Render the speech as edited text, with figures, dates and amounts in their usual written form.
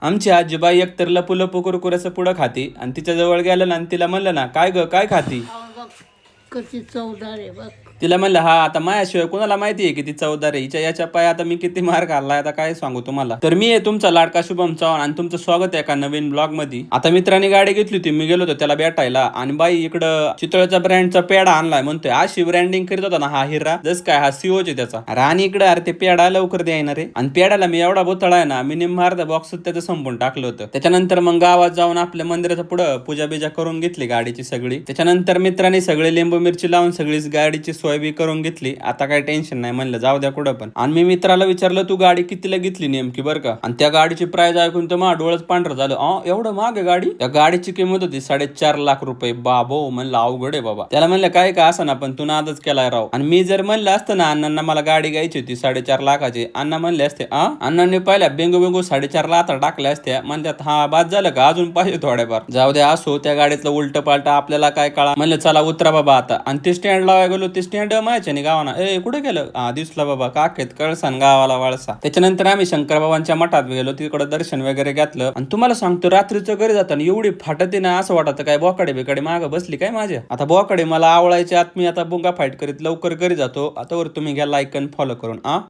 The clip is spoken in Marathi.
आमची आजीबाई एकतर लपू लपू कुरकुऱ्याचं पुढं खाती आणि तिच्या जवळ गेलं ना आणि तिला म्हणलं ना, काय ग काय खाती? बघ कशी चवदार आहे बघ. तिला म्हणलं हा आता माझ्याशिवाय कोणाला माहिती आहे की ती चौदार आहे. हिच्या याच्या पाय आता मी किती मार खाल्लाय आता काय सांगू तुम्हाला. तर मी आहे तुमचा लाडका शुभम चव्हाण आणि तुमचं स्वागत आहे एका नवीन ब्लॉग मध्ये. आता मित्रांनी गाडी घेतली होती, मी गेलो होतो त्याला भेटायला आणि बाई इकडं चितळेच्या ब्रँडचा पेढा आणलाय. म्हणतोय अशी ब्रँडिंग करीत होता ना हा हिरा, जस काय हा सीओच आहे त्याचा. अरे आणि इकडे अरे ते पेढा लवकर द्यायना रे. आणि पेढ्याला मी एवढा बोतळा आहे ना, मी निम्मा अर्धा बॉक्स त्याचं संपून टाकलं होतं. त्याच्यानंतर मग गावात जाऊन आपल्या मंदिराच्या पुढं पूजा बिजा करून घेतली गाडीची सगळी. त्याच्यानंतर मित्रांनी सगळे लिंबू मिरची लावून सगळीच गाडीची सोय बी करून घेतली. आता काय टेन्शन नाही, म्हणलं जाऊ द्या कुठं पण. आणि मी मित्राला विचारलं तू गाडी कितीला घेतली नेमकी बरं का. आणि त्या गाडीची प्राइस ऐकून तर माझं डोळंच पांढरं झालं. एवढं महाग आहे गाडी? त्या गाडीची किंमत होती 4.5 लाख रुपये. बाबो म्हणलं अवघड आहे बाबा. त्याला म्हणलं काय का असं ना, पण तू नादच केलाय राव. आणि मी जर म्हणलं असतं ना अण्णांना मला गाडी घ्यायची होती 4.5 लाखाची, अण्णा म्हणले असते अण्णांनी पहिल्या बेंगो बेंगो 4.5 लाख टाकल्या असत्या. म्हणतात हा बाद झालं का, अजून पाहिजे थोड्याफार. जाऊ द्या असो, त्या गाडीतलं उलट पालट आपल्याला काय कळा. म्हणलं चला उतरा बाबा आता. आणि ते स्टँड लावाय गेलो, ते स्टँड माहिती नाही गावाना. कुठे गेलं दिसला बाबा काकेत कळसान गावाला वळसा. त्याच्यानंतर आम्ही शंकरबाबांच्या मठात गेलो, तिकडे दर्शन वगैरे घेतलं. आणि तुम्हाला सांगतो रात्रीचं घरी जाताना एवढी फाटते ना, असं वाटत काय बोकाडे बिकडे मागं बसली काय माझ्या. आता बोकाडे मला आवळायचे आत, मी आता बुंगा फाईट करीत लवकर घरी जातो. आता वर तुम्ही घ्या लाईक आणि फॉलो करून